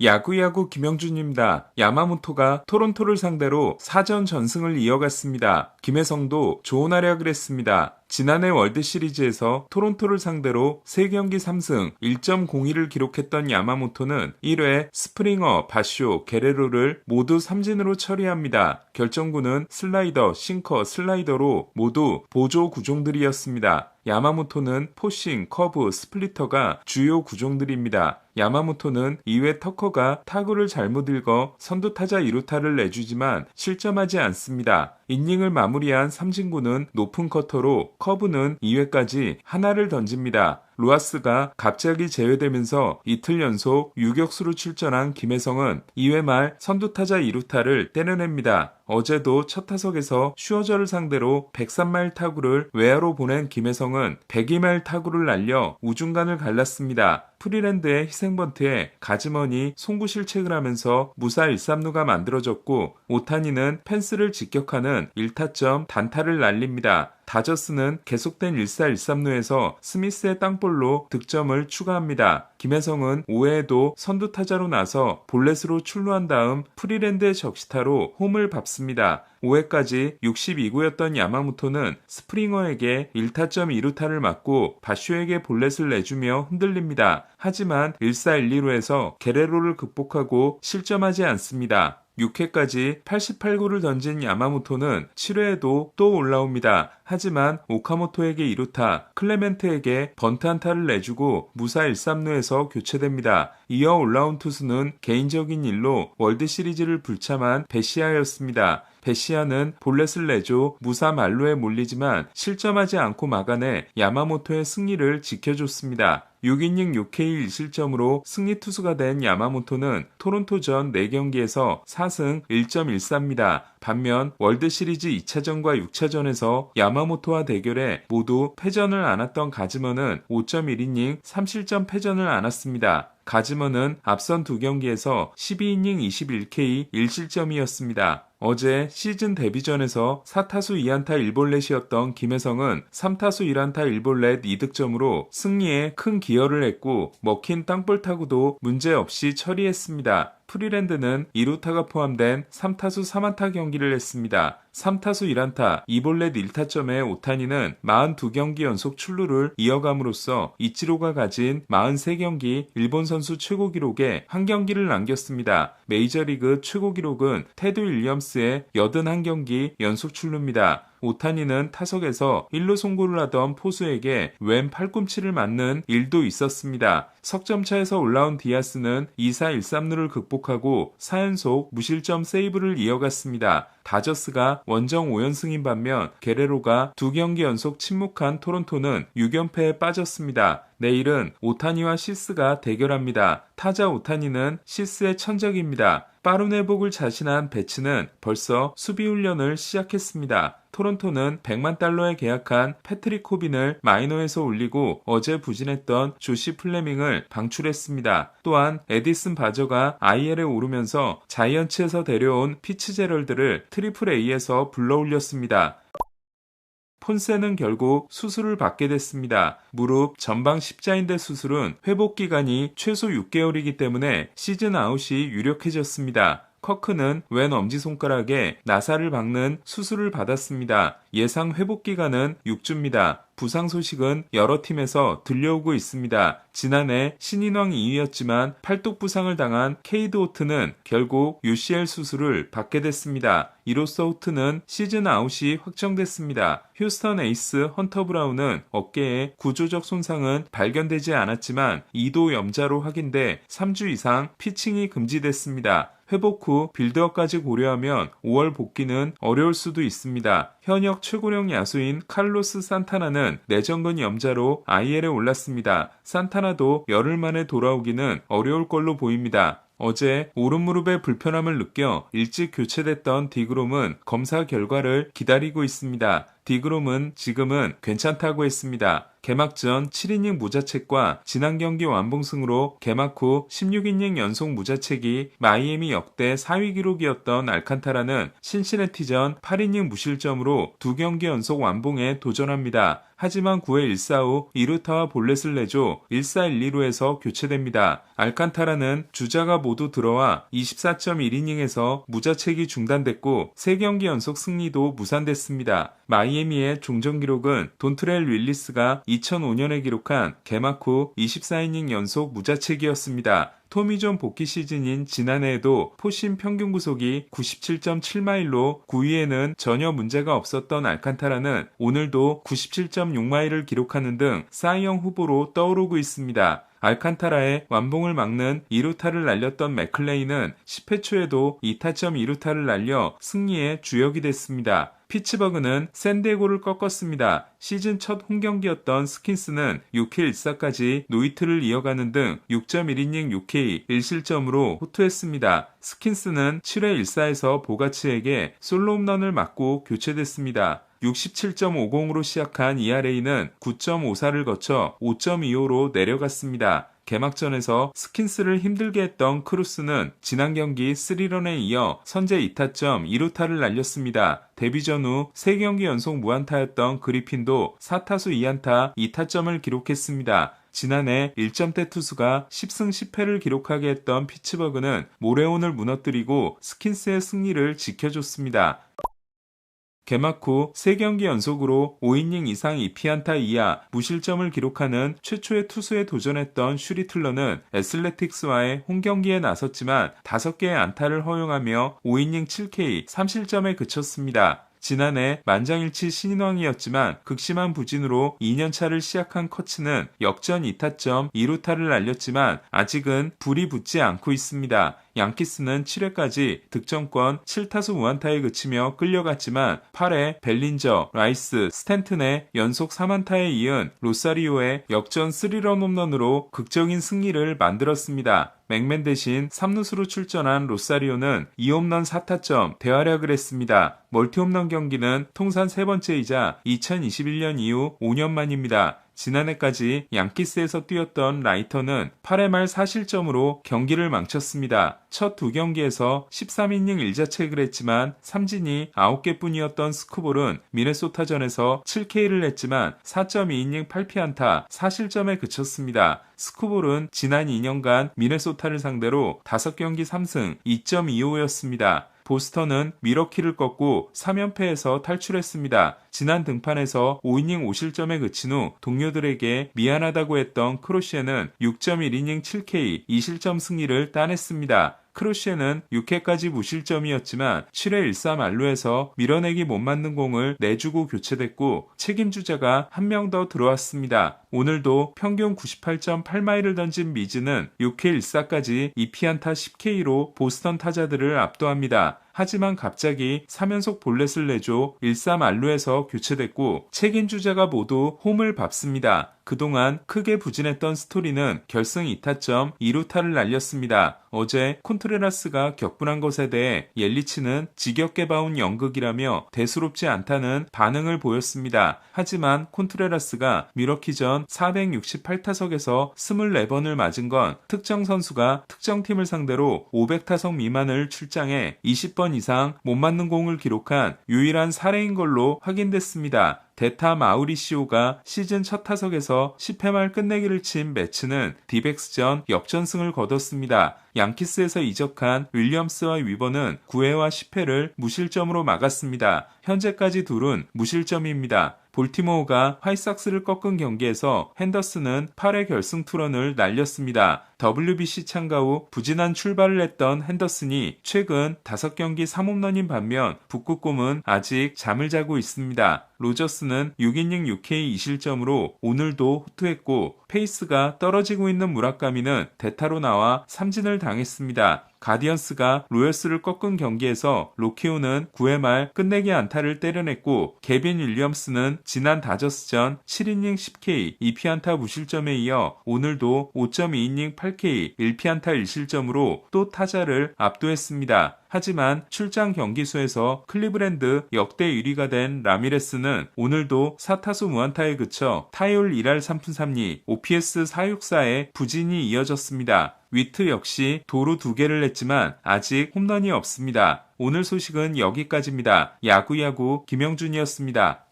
야구야구 김영준입니다. 야마모토가 토론토를 상대로 4전 전승을 이어갔습니다. 김혜성도 좋은 활약을 했습니다. 지난해 월드시리즈에서 토론토를 상대로 3경기 3승 1.02를 기록했던 야마모토는 1회 스프링어, 바쇼, 게레로를 모두 삼진으로 처리합니다. 결정구는 슬라이더, 싱커, 슬라이더로 모두 보조 구종들이었습니다. 야마모토는 포싱, 커브, 스플리터가 주요 구종들입니다. 야마모토는 2회 터커가 타구를 잘못 읽어 선두타자 2루타를 내주지만 실점하지 않습니다. 이닝을 마무리한 삼진구는 높은 커터로 커브는 2회까지 하나를 던집니다. 로하스가 갑자기 제외되면서 이틀 연속 유격수로 출전한 김혜성은 2회 말 선두타자 2루타를 때려냅니다. 어제도 첫 타석에서 슈어저를 상대로 103마일 타구를 외야로 보낸 김혜성은 102마일 타구를 날려 우중간을 갈랐습니다. 프리랜드의 희생번트에 가즈먼이 송구 실책을 하면서 무사 1-3루가 만들어졌고 오타니는 펜스를 직격하는 1타점 단타를 날립니다. 다저스는 계속된 1사 1-3루에서 스미스의 땅볼로 득점을 추가합니다. 김혜성은 5회에도 선두타자로 나서 볼넷으로 출루한 다음 프리랜드의 적시타로 홈을 밟습니다. 5회까지 62구였던 야마모토는 스프링어에게 1타점 2루타를 맞고 바쇼에게 볼넷을 내주며 흔들립니다. 하지만 1사 1-2루에서 게레로를 극복하고 실점하지 않습니다. 6회까지 88구를 던진 야마모토는 7회에도 또 올라옵니다. 하지만 오카모토에게 2루타, 클레멘트에게 번트 안타를 내주고 무사 1-3루에서 교체됩니다. 이어 올라온 투수는 개인적인 일로 월드시리즈를 불참한 베시아였습니다. 베시아는 볼넷을 내줘 무사 만루에 몰리지만 실점하지 않고 막아내 야마모토의 승리를 지켜줬습니다. 6이닝 6K 1실점으로 승리 투수가 된 야마모토는 토론토전 4경기에서 4승 1.14입니다. 반면 월드시리즈 2차전과 6차전에서 야마모토와 대결에 모두 패전을 안았던 가즈먼은 5.1이닝 3실점 패전을 안았습니다. 가즈먼은 앞선 2경기에서 12이닝 21K 1실점이었습니다. 어제 시즌 데뷔전에서 4타수 2안타 1볼넷이었던 김혜성은 3타수 1안타 1볼넷 2득점으로 승리에 큰 기여를 했고 먹힌 땅볼 타구도 문제없이 처리했습니다. 프리랜드는 2루타가 포함된 3타수 3안타 경기를 했습니다. 3타수 1안타 2볼넷 1타점의 오타니는 42경기 연속 출루를 이어감으로써 이치로가 가진 43경기 일본 선수 최고 기록에 한 경기를 남겼습니다. 메이저리그 최고 기록은 테드 윌리엄스의 81경기 연속 출루입니다. 오타니는 타석에서 1루 송구를 하던 포수에게 왼 팔꿈치를 맞는 일도 있었습니다. 석점차에서 올라온 디아스는 2사 1-3루를 극복하고 4연속 무실점 세이브를 이어갔습니다. 다저스가 원정 5연승인 반면 게레로가 2경기 연속 침묵한 토론토는 6연패에 빠졌습니다. 내일은 오타니와 시스가 대결합니다. 타자 오타니는 시스의 천적입니다. 빠른 회복을 자신한 배츠는 벌써 수비 훈련을 시작했습니다. 토론토는 100만 달러에 계약한 패트릭 코빈을 마이너에서 올리고 어제 부진했던 조시 플레밍을 방출했습니다. 또한 에디슨 바저가 IL에 오르면서 자이언츠에서 데려온 피츠제럴드를 트리플 A에서 불러올렸습니다. 폰세는 결국 수술을 받게 됐습니다. 무릎 전방 십자인대 수술은 회복 기간이 최소 6개월이기 때문에 시즌 아웃이 유력해졌습니다. 커크는 왼 엄지손가락에 나사를 박는 수술을 받았습니다. 예상 회복 기간은 6주입니다. 부상 소식은 여러 팀에서 들려오고 있습니다. 지난해 신인왕 2위였지만 팔뚝 부상을 당한 케이드 호트는 결국 UCL 수술을 받게 됐습니다. 이로써 호트는 시즌 아웃이 확정됐습니다. 휴스턴 에이스 헌터 브라운은 어깨에 구조적 손상은 발견되지 않았지만 2도 염자로 확인돼 3주 이상 피칭이 금지됐습니다. 회복 후 빌드업까지 고려하면 5월 복귀는 어려울 수도 있습니다. 현역 최고령 야수인 칼로스 산타나는 내전근 염자로 IL에 올랐습니다. 산타나도 열흘 만에 돌아오기는 어려울 걸로 보입니다. 어제 오른무릎에 불편함을 느껴 일찍 교체됐던 디그롬은 검사 결과를 기다리고 있습니다. 디그롬은 지금은 괜찮다고 했습니다. 개막전 7이닝 무자책과 지난 경기 완봉승으로 개막 후 16이닝 연속 무자책이 마이애미 역대 4위 기록이었던 알칸타라는 신시내티전 8이닝 무실점으로 2경기 연속 완봉에 도전합니다. 하지만 9회 1사 후 2루타와 볼넷을 내줘 1사 1, 2루에서 교체됩니다. 알칸타라는 주자가 모두 들어와 24.1이닝에서 무자책이 중단됐고 3경기 연속 승리도 무산됐습니다. 마이애미의 종전 기록은 돈트렐 윌리스가 2005년에 기록한 개막 후 24이닝 연속 무자책이었습니다. 토미존 복귀 시즌인 지난해에도 포심 평균 구속이 97.7마일로 9위에는 전혀 문제가 없었던 알칸타라는 오늘도 97.6마일을 기록하는 등 사이영 후보로 떠오르고 있습니다. 알칸타라의 완봉을 막는 2루타를 날렸던 맥클레인은 10회 초에도 2타점 2루타를 날려 승리의 주역이 됐습니다. 피츠버그는 샌디에고를 꺾었습니다. 시즌 첫 홈경기였던 스킨스는 6회 1사까지 노히트를 이어가는 등 6.1이닝 6K 1실점으로 호투했습니다. 스킨스는 7회 1사에서 보가츠에게 솔로 홈런을 맞고 교체됐습니다. 67.50으로 시작한 ERA는 9.54를 거쳐 5.25로 내려갔습니다. 개막전에서 스킨스를 힘들게 했던 크루스는 지난 경기 3런에 이어 선제 2타점 2루타를 날렸습니다. 데뷔 전후 3경기 연속 무안타였던 그리핀도 4타수 2안타 2타점을 기록했습니다. 지난해 1점대 투수가 10승 10패를 기록하게 했던 피츠버그는 모레온을 무너뜨리고 스킨스의 승리를 지켜줬습니다. 개막 후 3경기 연속으로 5이닝 이상 2피안타 이하 무실점을 기록하는 최초의 투수에 도전했던 슈리틀러는 애슬레틱스와의 홈경기에 나섰지만 5개의 안타를 허용하며 5이닝 7K 3실점에 그쳤습니다. 지난해 만장일치 신인왕이었지만 극심한 부진으로 2년차를 시작한 커츠는 역전 2타점 2루타를 날렸지만 아직은 불이 붙지 않고 있습니다. 양키스는 7회까지 득점권 7타수 무안타에 그치며 끌려갔지만 8회 벨린저, 라이스, 스탠튼의 연속 3안타에 이은 로사리오의 역전 3런 홈런으로 극적인 승리를 만들었습니다. 맥맨 대신 3루수로 출전한 로사리오는 2홈런 4타점 대활약을 했습니다. 멀티홈런 경기는 통산 3번째이자 2021년 이후 5년 만입니다. 지난해까지 양키스에서 뛰었던 라이터는 8회 말 4실점으로 경기를 망쳤습니다. 첫 2경기에서 13이닝 1자책을 했지만 삼진이 9개뿐이었던 스쿠볼은 미네소타전에서 7K를 냈지만 4.2이닝 8피안타 4실점에 그쳤습니다. 스쿠볼은 지난 2년간 미네소타를 상대로 5경기 3승 2.25였습니다. 보스턴은 미러키를 꺾고 3연패에서 탈출했습니다. 지난 등판에서 5이닝 5실점에 그친 후 동료들에게 미안하다고 했던 크로시에는 6.1이닝 7K 2실점 승리를 따냈습니다. 크로시에는 6회까지 무실점이었지만 7회 1사 만루에서 밀어내기 못 맞는 공을 내주고 교체됐고 책임주자가 한 명 더 들어왔습니다. 오늘도 평균 98.8마일을 던진 미즈는 6회 1사까지 2피안타 10K로 보스턴 타자들을 압도합니다. 하지만 갑자기 3연속 볼넷을 내줘 1사 만루에서 교체됐고 책임주자가 모두 홈을 밟습니다. 그동안 크게 부진했던 스토리는 결승 2타점 2루타를 날렸습니다. 어제 콘트레라스가 격분한 것에 대해 옐리치는 지겹게 봐온 연극이라며 대수롭지 않다는 반응을 보였습니다. 하지만 콘트레라스가 미러키전 468타석에서 24번을 맞은 건 특정 선수가 특정 팀을 상대로 500타석 미만을 출장해 20번 이상 못 맞는 공을 기록한 유일한 사례인 걸로 확인됐습니다. 데타 마우리시오가 시즌 첫 타석에서 10회 말 끝내기를 친 매츠는 디백스전 역전승을 거뒀습니다. 양키스에서 이적한 윌리엄스와 위버는 9회와 10회를 무실점으로 막았습니다. 현재까지 둘은 무실점입니다. 볼티모어가 화이삭스를 꺾은 경기에서 핸더슨은 8회 결승 투런을 날렸습니다. WBC 참가 후 부진한 출발을 했던 핸더슨이 최근 5경기 3홈런인 반면 북극곰은 아직 잠을 자고 있습니다. 로저스는 6이닝 6K 2실점으로 오늘도 호투했고 페이스가 떨어지고 있는 무라카미는 대타로 나와 삼진을 당했습니다. 가디언스가 로열스를 꺾은 경기에서 로키오는 9회 말 끝내기 안타를 때려냈고 개빈 윌리엄스는 지난 다저스전 7이닝 10K 2피안타 무실점에 이어 오늘도 5.2이닝 8K 1피안타 1실점으로 또 타자를 압도했습니다. 하지만 출장 경기수에서 클리브랜드 역대 1위가 된 라미레스는 오늘도 4타수 무안타에 그쳐 타율 1할 3푼 3리, OPS 464에 부진이 이어졌습니다. 위트 역시 도루 2개를 냈지만 아직 홈런이 없습니다. 오늘 소식은 여기까지입니다. 야구야구 김영준이었습니다.